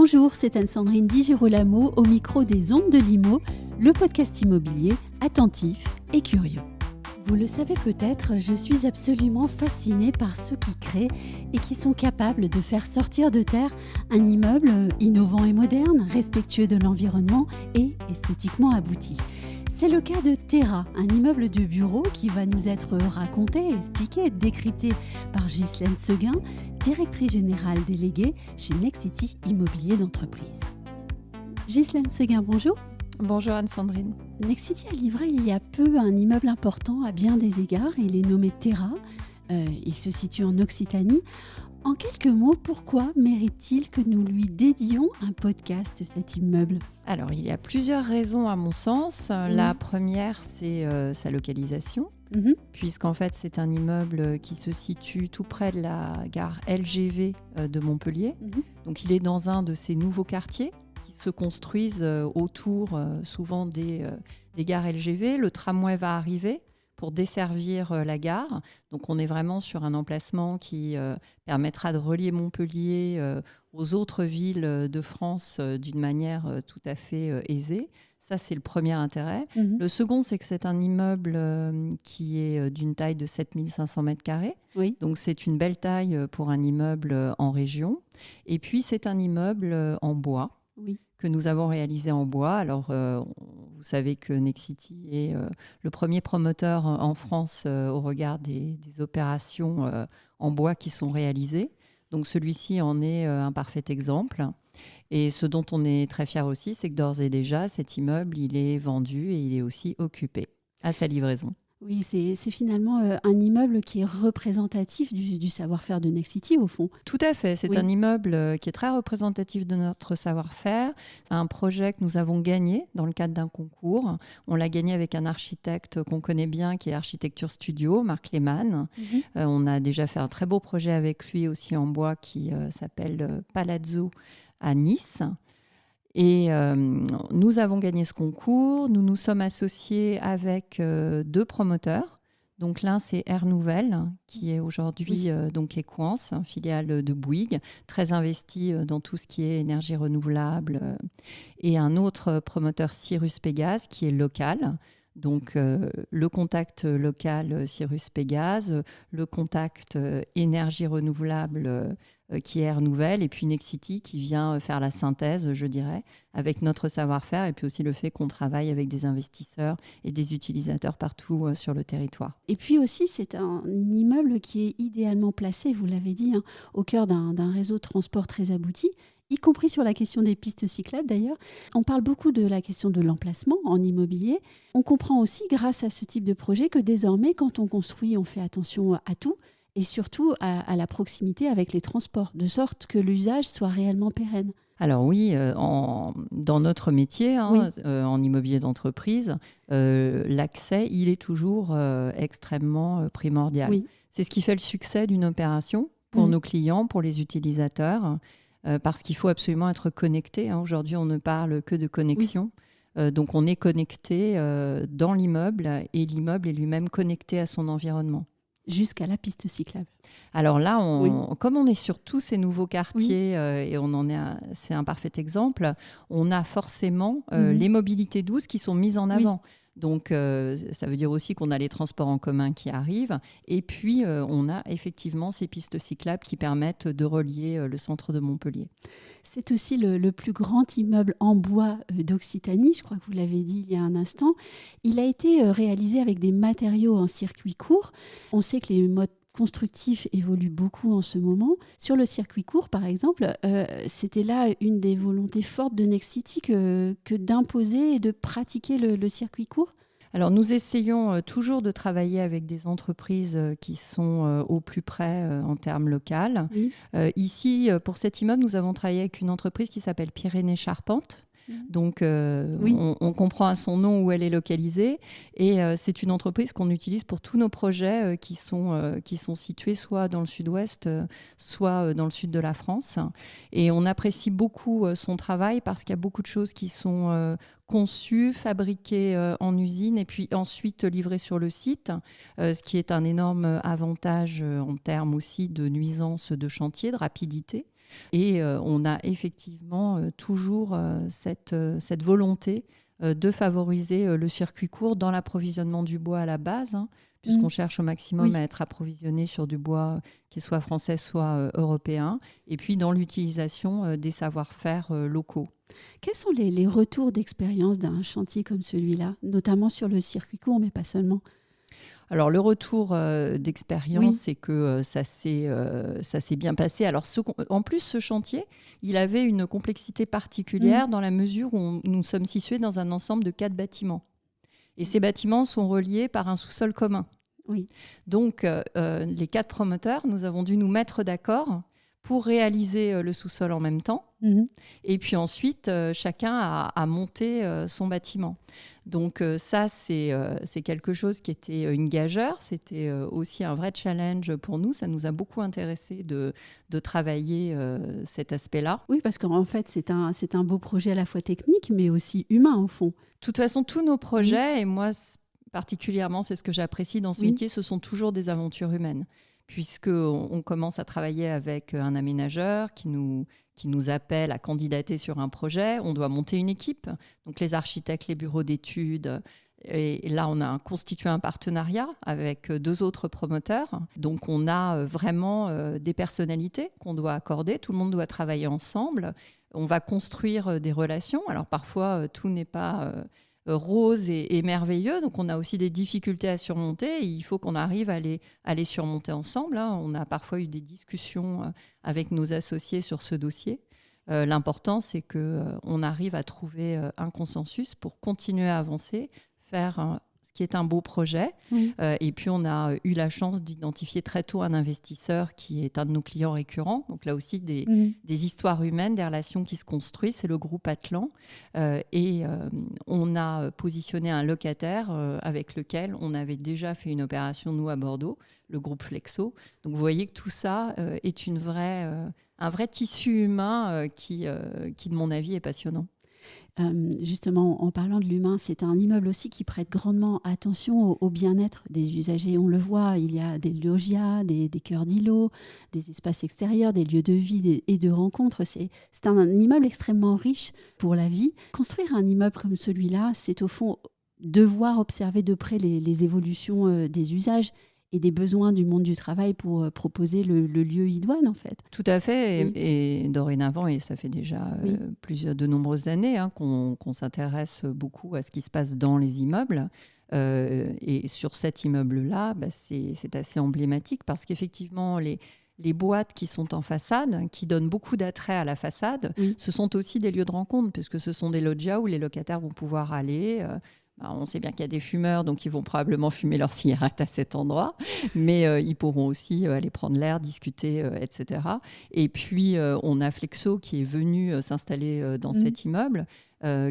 Bonjour, c'est Anne-Sandrine Di Girolamo au micro des Ondes de Limo, le podcast immobilier attentif et curieux. Vous le savez peut-être, je suis absolument fascinée par ceux qui créent et qui sont capables de faire sortir de terre un immeuble innovant et moderne, respectueux de l'environnement et esthétiquement abouti. C'est le cas de Terra, un immeuble de bureau qui va nous être raconté, expliqué, décrypté par Ghislaine Seguin, directrice générale déléguée chez Nexity Immobilier d'entreprise. Ghislaine Seguin, bonjour. Bonjour Anne-Sandrine. Nexity a livré il y a peu un immeuble important à bien des égards. Il est nommé Terra. Il se situe en Occitanie. En quelques mots, pourquoi mérite-t-il que nous lui dédions un podcast, cet immeuble ? Alors, il y a plusieurs raisons à mon sens. La première, c'est sa localisation, puisqu'en fait, c'est un immeuble qui se situe tout près de la gare LGV de Montpellier. Donc, il est dans un de ces nouveaux quartiers qui se construisent autour souvent des gares LGV. Le tramway va arriver pour desservir la gare. Donc, on est vraiment sur un emplacement qui permettra de relier Montpellier aux autres villes de France d'une manière tout à fait aisée. Ça, c'est le premier intérêt. Le second, c'est que c'est un immeuble qui est d'une taille de 7500 mètres carrés. Oui. Donc, c'est une belle taille pour un immeuble en région. Et puis, c'est un immeuble en bois. Oui. Que nous avons réalisé en bois. Alors, vous savez que Nexity est le premier promoteur en France au regard des opérations en bois qui sont réalisées. Donc, celui-ci en est un parfait exemple. Et ce dont on est très fiers aussi, c'est que d'ores et déjà, cet immeuble, il est vendu et il est aussi occupé à sa livraison. Oui, c'est finalement un immeuble qui est représentatif du savoir-faire de Nexity, au fond. Tout à fait. C'est un immeuble qui est très représentatif de notre savoir-faire. C'est un projet que nous avons gagné dans le cadre d'un concours. On l'a gagné avec un architecte qu'on connaît bien, qui est Architecture Studio, Marc Lehmann. On a déjà fait un très beau projet avec lui aussi en bois qui s'appelle Palazzo à Nice. Et nous avons gagné ce concours. Nous nous sommes associés avec deux promoteurs. Donc l'un, c'est Air Nouvelle, qui est aujourd'hui donc Equance, filiale de Bouygues, très investi dans tout ce qui est énergie renouvelable. Et un autre promoteur, Cyrus Pégase, qui est local. Donc le contact local Cyrus Pégase, le contact énergie renouvelable qui est Air Nouvelle, et puis Nexity qui vient faire la synthèse, je dirais, avec notre savoir-faire, et puis aussi le fait qu'on travaille avec des investisseurs et des utilisateurs partout sur le territoire. Et puis aussi, c'est un immeuble qui est idéalement placé, vous l'avez dit, au cœur d'un réseau de transport très abouti, y compris sur la question des pistes cyclables d'ailleurs. On parle beaucoup de la question de l'emplacement en immobilier. On comprend aussi, grâce à ce type de projet, que désormais, quand on construit, on fait attention à tout, et surtout à la proximité avec les transports, de sorte que l'usage soit réellement pérenne. Alors oui, dans notre métier, en immobilier d'entreprise, l'accès, il est toujours extrêmement primordial. Oui. C'est ce qui fait le succès d'une opération pour nos clients, pour les utilisateurs, parce qu'il faut absolument être connecté. Aujourd'hui, on ne parle que de connexion. Donc on est connecté dans l'immeuble, et l'immeuble est lui-même connecté à son environnement. Jusqu'à la piste cyclable. Alors là, comme on est sur tous ces nouveaux quartiers, et c'est un parfait exemple, on a forcément les mobilités douces qui sont mises en avant. Oui. Donc, ça veut dire aussi qu'on a les transports en commun qui arrivent. Et puis, on a effectivement ces pistes cyclables qui permettent de relier le centre de Montpellier. C'est aussi le plus grand immeuble en bois d'Occitanie, je crois que vous l'avez dit il y a un instant. Il a été réalisé avec des matériaux en circuit court. On sait que les modes constructifs évoluent beaucoup en ce moment. Sur le circuit court, par exemple, c'était là une des volontés fortes de Nexity que d'imposer et de pratiquer le circuit court. Alors, nous essayons toujours de travailler avec des entreprises qui sont au plus près en termes locaux. Oui. Ici, pour cet immeuble, nous avons travaillé avec une entreprise qui s'appelle Pyrénées Charpente. Donc, on comprend à son nom où elle est localisée. Et c'est une entreprise qu'on utilise pour tous nos projets qui sont situés soit dans le sud-ouest, soit dans le sud de la France. Et on apprécie beaucoup son travail parce qu'il y a beaucoup de choses qui sont conçues, fabriquées en usine et puis ensuite livrées sur le site, ce qui est un énorme avantage en termes aussi de nuisance de chantier, de rapidité. Et on a effectivement toujours cette volonté de favoriser le circuit court dans l'approvisionnement du bois à la base, puisqu'on cherche au maximum à être approvisionné sur du bois qui soit français, soit européen, et puis dans l'utilisation des savoir-faire locaux. Quels sont les retours d'expérience d'un chantier comme celui-là, notamment sur le circuit court, mais pas seulement ? Alors, le retour d'expérience, c'est que ça s'est bien passé. Alors, en plus, ce chantier, il avait une complexité particulière dans la mesure où nous sommes situés dans un ensemble de 4 bâtiments. Et ces bâtiments sont reliés par un sous-sol commun. Oui. Donc, les 4 promoteurs, nous avons dû nous mettre d'accord pour réaliser le sous-sol en même temps. Et puis ensuite, chacun a monté son bâtiment. Donc ça, c'est quelque chose qui était une gageure. C'était aussi un vrai challenge pour nous. Ça nous a beaucoup intéressé de travailler cet aspect-là. Oui, parce qu'en fait, c'est un beau projet à la fois technique, mais aussi humain, au fond. De toute façon, tous nos projets, et moi particulièrement, c'est ce que j'apprécie dans ce métier, ce sont toujours des aventures humaines. Puisqu'on commence à travailler avec un aménageur qui nous appelle à candidater sur un projet. On doit monter une équipe, donc les architectes, les bureaux d'études. Et là, on a constitué un partenariat avec 2 autres promoteurs. Donc, on a vraiment des personnalités qu'on doit accorder. Tout le monde doit travailler ensemble. On va construire des relations. Alors, parfois, tout n'est pas rose et merveilleux. Donc, on a aussi des difficultés à surmonter. Et il faut qu'on arrive à les surmonter ensemble. On a parfois eu des discussions avec nos associés sur ce dossier. L'important, c'est qu'on arrive à trouver un consensus pour continuer à avancer, faire ce qui est un beau projet. Et puis, on a eu la chance d'identifier très tôt un investisseur qui est un de nos clients récurrents. Donc là aussi, des histoires humaines, des relations qui se construisent. C'est le groupe Atlan. Et on a positionné un locataire avec lequel on avait déjà fait une opération, nous, à Bordeaux, le groupe Flexo. Donc, vous voyez que tout ça est un vrai tissu humain qui, de mon avis, est passionnant. Justement, en parlant de l'humain, c'est un immeuble aussi qui prête grandement attention au bien-être des usagers. On le voit, il y a des loggias, des cœurs d'îlots, des espaces extérieurs, des lieux de vie et de rencontres. C'est un immeuble extrêmement riche pour la vie. Construire un immeuble comme celui-là, c'est au fond devoir observer de près les évolutions des usages et des besoins du monde du travail pour proposer le lieu idoine, en fait. Tout à fait. Et dorénavant, et ça fait déjà de nombreuses années qu'on s'intéresse beaucoup à ce qui se passe dans les immeubles. Et sur cet immeuble-là, c'est assez emblématique parce qu'effectivement, les boîtes qui sont en façade, qui donnent beaucoup d'attrait à la façade, ce sont aussi des lieux de rencontre, puisque ce sont des loggias où les locataires vont pouvoir aller. On sait bien qu'il y a des fumeurs, donc ils vont probablement fumer leur cigarette à cet endroit, mais ils pourront aussi aller prendre l'air, discuter, etc. Et puis, on a Flexo qui est venu s'installer dans cet immeuble,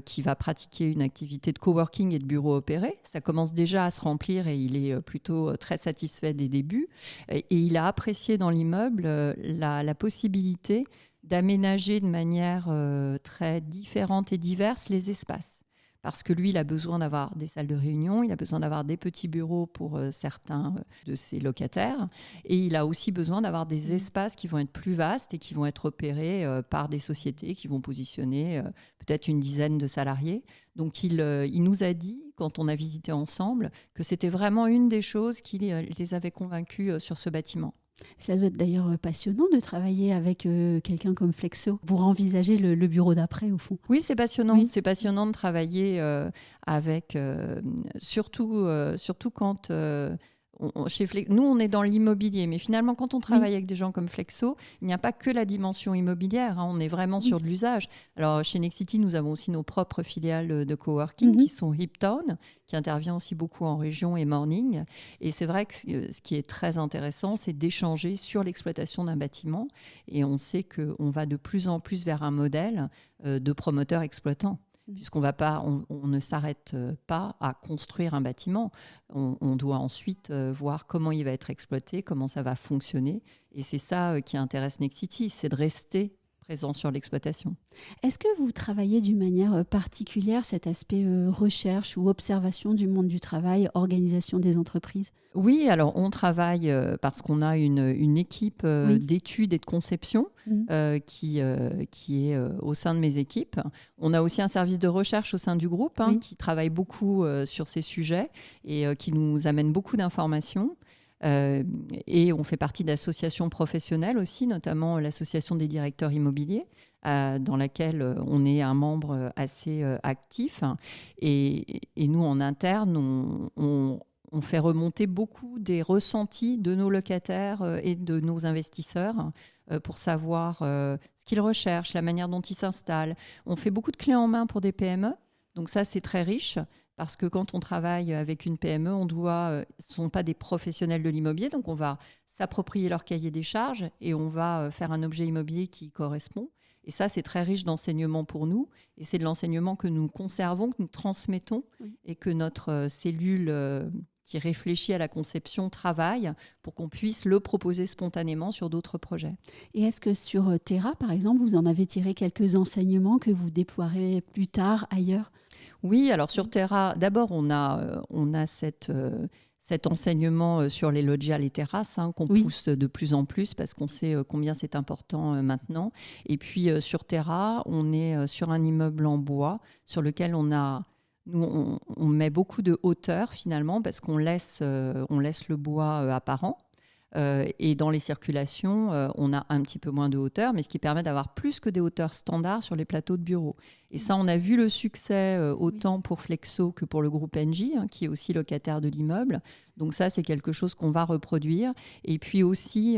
qui va pratiquer une activité de coworking et de bureau opéré. Ça commence déjà à se remplir et il est plutôt très satisfait des débuts. Et il a apprécié dans l'immeuble la possibilité d'aménager de manière très différente et diverse les espaces. Parce que lui, il a besoin d'avoir des salles de réunion, il a besoin d'avoir des petits bureaux pour certains de ses locataires, et il a aussi besoin d'avoir des espaces qui vont être plus vastes et qui vont être opérés par des sociétés qui vont positionner peut-être une dizaine de salariés. Donc, il nous a dit, quand on a visité ensemble, que c'était vraiment une des choses qui les avait convaincus sur ce bâtiment. Ça doit être d'ailleurs passionnant de travailler avec quelqu'un comme Flexo pour envisager le bureau d'après, au fond. Oui, c'est passionnant. Oui. C'est passionnant de travailler avec, surtout quand... nous, on est dans l'immobilier, mais finalement, quand on travaille avec des gens comme Flexo, il n'y a pas que la dimension immobilière, on est vraiment sur de l'usage. Alors, chez Nexity, nous avons aussi nos propres filiales de coworking qui sont Hiptown, qui intervient aussi beaucoup en région, et Morning. Et c'est vrai que ce qui est très intéressant, c'est d'échanger sur l'exploitation d'un bâtiment. Et on sait qu'on va de plus en plus vers un modèle de promoteur exploitant. Puisqu'on on ne s'arrête pas à construire un bâtiment. On doit ensuite voir comment il va être exploité, comment ça va fonctionner. Et c'est ça qui intéresse Nexity, c'est de rester présents sur l'exploitation. Est-ce que vous travaillez d'une manière particulière cet aspect recherche ou observation du monde du travail, organisation des entreprises ? Oui, alors on travaille parce qu'on a une équipe d'études et de conception qui est au sein de mes équipes. On a aussi un service de recherche au sein du groupe qui travaille beaucoup sur ces sujets et qui nous amène beaucoup d'informations. Et on fait partie d'associations professionnelles aussi, notamment l'association des directeurs immobiliers, dans laquelle on est un membre assez actif. Et nous, en interne, on fait remonter beaucoup des ressentis de nos locataires et de nos investisseurs pour savoir ce qu'ils recherchent, la manière dont ils s'installent. On fait beaucoup de clés en main pour des PME, donc ça, c'est très riche. Parce que quand on travaille avec une PME, ce ne sont pas des professionnels de l'immobilier, donc on va s'approprier leur cahier des charges et on va faire un objet immobilier qui correspond. Et ça, c'est très riche d'enseignement pour nous. Et c'est de l'enseignement que nous conservons, que nous transmettons et que notre cellule qui réfléchit à la conception travaille pour qu'on puisse le proposer spontanément sur d'autres projets. Et est-ce que sur Terra, par exemple, vous en avez tiré quelques enseignements que vous déploierez plus tard ailleurs ? Oui, alors sur Terra, d'abord, on a cet enseignement sur les loggias, les terrasses, qu'on pousse de plus en plus parce qu'on sait combien c'est important maintenant. Et puis sur Terra, on est sur un immeuble en bois sur lequel on met beaucoup de hauteur finalement parce qu'on laisse le bois apparent. Et dans les circulations, on a un petit peu moins de hauteur, mais ce qui permet d'avoir plus que des hauteurs standards sur les plateaux de bureau. Et ça, on a vu le succès autant pour Flexo que pour le groupe Engie, qui est aussi locataire de l'immeuble. Donc ça, c'est quelque chose qu'on va reproduire. Et puis aussi,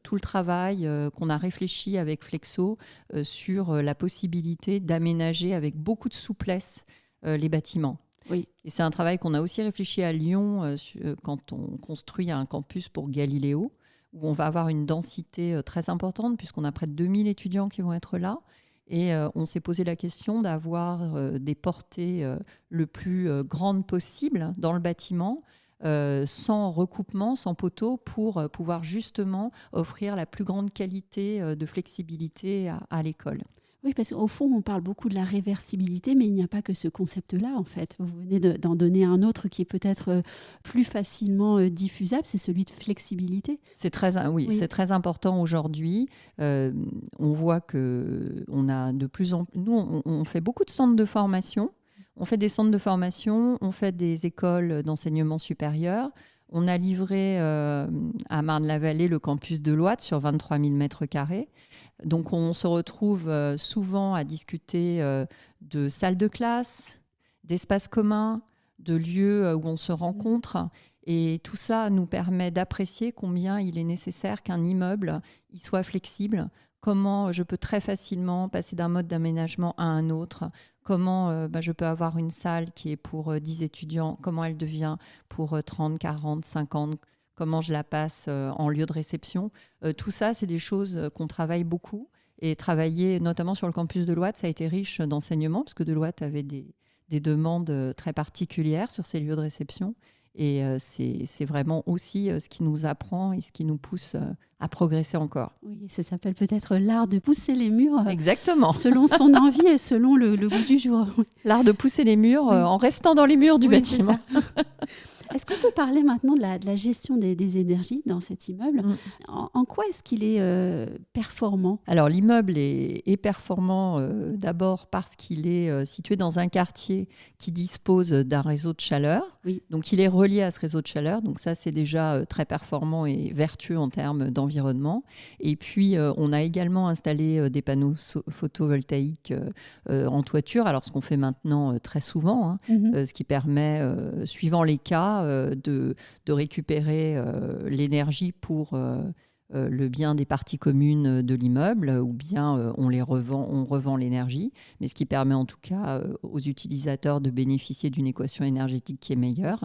tout le travail qu'on a réfléchi avec Flexo sur la possibilité d'aménager avec beaucoup de souplesse les bâtiments. Oui. Et c'est un travail qu'on a aussi réfléchi à Lyon quand on construit un campus pour Galiléo, où on va avoir une densité très importante, puisqu'on a près de 2000 étudiants qui vont être là. Et on s'est posé la question d'avoir des portées le plus grandes possible dans le bâtiment, sans recoupement, sans poteau, pour pouvoir justement offrir la plus grande qualité de flexibilité à l'école. Oui, parce qu'au fond, on parle beaucoup de la réversibilité, mais il n'y a pas que ce concept-là, en fait. Vous venez d'en donner un autre qui est peut-être plus facilement diffusable, c'est celui de flexibilité. C'est très important aujourd'hui. On voit qu'on a de plus en plus... Nous, on fait beaucoup de centres de formation. On fait des centres de formation, on fait des écoles d'enseignement supérieur. On a livré à Marne-la-Vallée le campus de Loite sur 23 000 m². Donc, on se retrouve souvent à discuter de salles de classe, d'espaces communs, de lieux où on se rencontre. Et tout ça nous permet d'apprécier combien il est nécessaire qu'un immeuble il soit flexible, comment je peux très facilement passer d'un mode d'aménagement à un autre, comment je peux avoir une salle qui est pour 10 étudiants, comment elle devient pour 30, 40, 50, comment je la passe en lieu de réception. Tout ça, c'est des choses qu'on travaille beaucoup. Et travailler notamment sur le campus de Loite, ça a été riche d'enseignement, parce que de Loite avait des demandes très particulières sur ces lieux de réception. Et c'est vraiment aussi ce qui nous apprend et ce qui nous pousse à progresser encore. Oui, ça s'appelle peut-être l'art de pousser les murs. Exactement. Selon son envie et selon le goût du jour. L'art de pousser les murs en restant dans les murs du bâtiment. Est-ce qu'on peut parler maintenant de la gestion des énergies dans cet immeuble ? En quoi est-ce qu'il est performant ? Alors, l'immeuble est performant d'abord parce qu'il est situé dans un quartier qui dispose d'un réseau de chaleur. Oui. Donc, il est relié à ce réseau de chaleur. Donc, ça, c'est déjà très performant et vertueux en termes d'environnement. Et puis, on a également installé des panneaux photovoltaïques en toiture. Alors, ce qu'on fait maintenant très souvent, ce qui permet, suivant les cas, de récupérer l'énergie pour le bien des parties communes de l'immeuble, ou bien on revend l'énergie, mais ce qui permet en tout cas aux utilisateurs de bénéficier d'une équation énergétique qui est meilleure.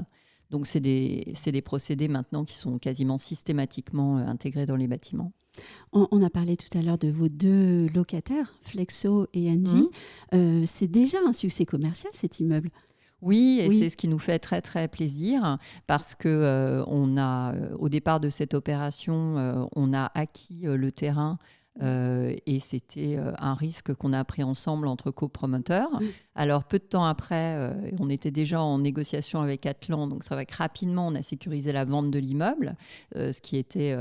Donc c'est des procédés maintenant qui sont quasiment systématiquement intégrés dans les bâtiments. On a parlé tout à l'heure de vos deux locataires, Flexo et Engie. C'est déjà un succès commercial, cet immeuble. Oui, et c'est ce qui nous fait très très plaisir parce que on a, au départ de cette opération, on a acquis le terrain Et c'était un risque qu'on a pris ensemble entre copromoteurs. Alors, peu de temps après, on était déjà en négociation avec Atlan. Donc, c'est vrai que rapidement, on a sécurisé la vente de l'immeuble, ce qui était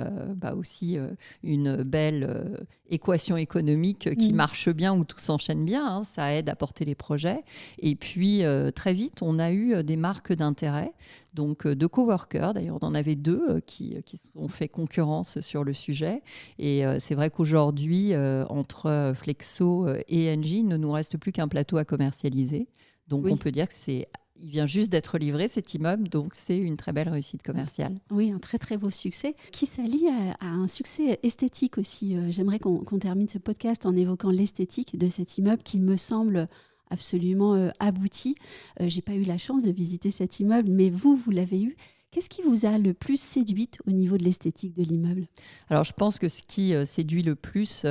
aussi une belle équation économique qui marche bien, où tout s'enchaîne bien. Hein, ça aide à porter les projets. Et puis, très vite, on a eu des marques d'intérêt. Donc, de coworkers, d'ailleurs, on en avait 2 qui ont fait concurrence sur le sujet. Et c'est vrai qu'aujourd'hui, entre Flexo et Engie, il ne nous reste plus qu'un plateau à commercialiser. Donc, on peut dire qu'il vient juste d'être livré, cet immeuble. Donc, c'est une très belle réussite commerciale. Oui, un très, très beau succès qui s'allie à un succès esthétique aussi. J'aimerais qu'on termine ce podcast en évoquant l'esthétique de cet immeuble qui me semble absolument abouti. Je n'ai pas eu la chance de visiter cet immeuble, mais vous l'avez eu. Qu'est-ce qui vous a le plus séduite au niveau de l'esthétique de l'immeuble ? Alors, je pense que ce qui séduit le plus,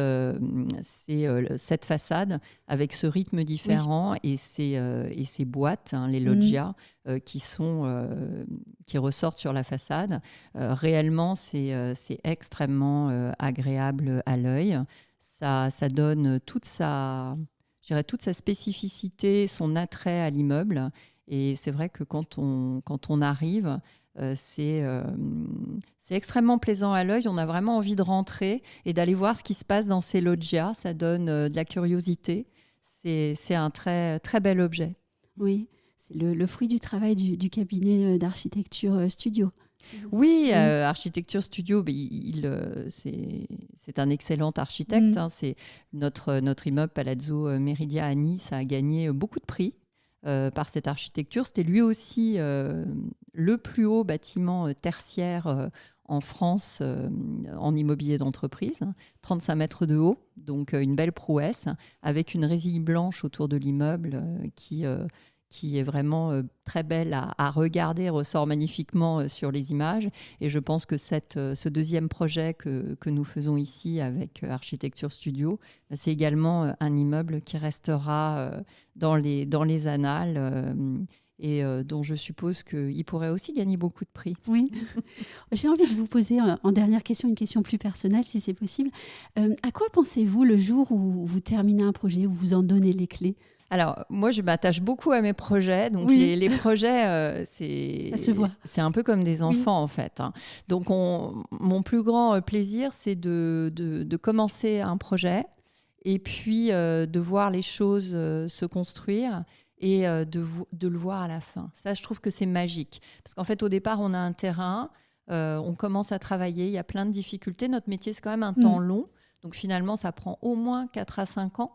c'est cette façade avec ce rythme différent et ces boîtes, hein, les loggias, qui ressortent sur la façade. Réellement, c'est extrêmement agréable à l'œil. Ça donne toute sa spécificité, son attrait à l'immeuble. Et c'est vrai que quand on arrive, c'est extrêmement plaisant à l'œil. On a vraiment envie de rentrer et d'aller voir ce qui se passe dans ces loggias. Ça donne de la curiosité. C'est un très, très bel objet. Oui, c'est le fruit du travail du cabinet d'architecture studio. Oui, Architecture Studio, c'est un excellent architecte. Hein. C'est notre immeuble Palazzo Meridia à Nice a gagné beaucoup de prix par cette architecture. C'était lui aussi le plus haut bâtiment tertiaire en France en immobilier d'entreprise, 35 mètres de haut, donc une belle prouesse, avec une résille blanche autour de l'immeuble qui est vraiment très belle à regarder, ressort magnifiquement sur les images. Et je pense que ce deuxième projet que nous faisons ici avec Architecture Studio, c'est également un immeuble qui restera dans les annales et dont je suppose qu'il pourrait aussi gagner beaucoup de prix. Oui. J'ai envie de vous poser en dernière question une question plus personnelle, si c'est possible. À quoi pensez-vous le jour où vous terminez un projet, où vous en donnez les clés ? Alors, moi, je m'attache beaucoup à mes projets. Donc, les projets, ça se voit. C'est un peu comme des enfants, en fait. Hein. Donc, mon plus grand plaisir, c'est de commencer un projet et puis de voir les choses se construire et de le voir à la fin. Ça, je trouve que c'est magique. Parce qu'en fait, au départ, on a un terrain, on commence à travailler, il y a plein de difficultés. Notre métier, c'est quand même un temps long. Donc, finalement, ça prend au moins 4 à 5 ans.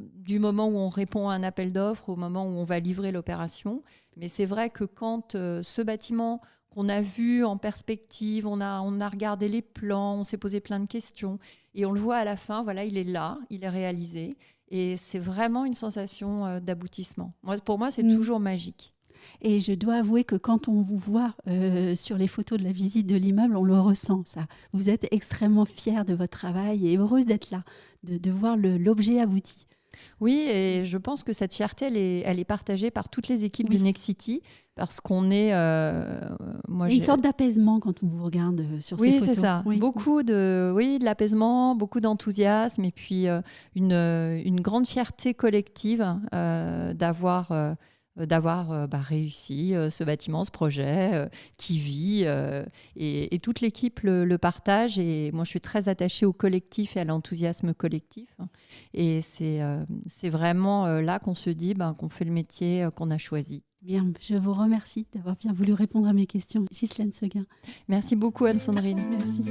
Du moment où on répond à un appel d'offres au moment où on va livrer l'opération. Mais c'est vrai que quand ce bâtiment qu'on a vu en perspective, on a regardé les plans, on s'est posé plein de questions et on le voit à la fin, voilà, il est là, il est réalisé et c'est vraiment une sensation d'aboutissement. Pour moi, c'est toujours magique. Et je dois avouer que quand on vous voit sur les photos de la visite de l'immeuble, on le ressent, ça. Vous êtes extrêmement fière de votre travail et heureuse d'être là, de voir l'objet abouti. Oui, et je pense que cette fierté, elle est partagée par toutes les équipes du Nexity, parce qu'on est... une sorte d'apaisement quand on vous regarde sur ces photos. Oui, c'est ça. Beaucoup de l'apaisement, beaucoup d'enthousiasme, et puis une grande fierté collective d'avoir réussi ce bâtiment, ce projet qui vit et toute l'équipe le partage et moi je suis très attachée au collectif et à l'enthousiasme collectif et c'est vraiment là qu'on se dit qu'on fait le métier qu'on a choisi. Bien, je vous remercie d'avoir bien voulu répondre à mes questions. Ghislaine Seguin. Merci beaucoup Anne-Sandrine. Merci.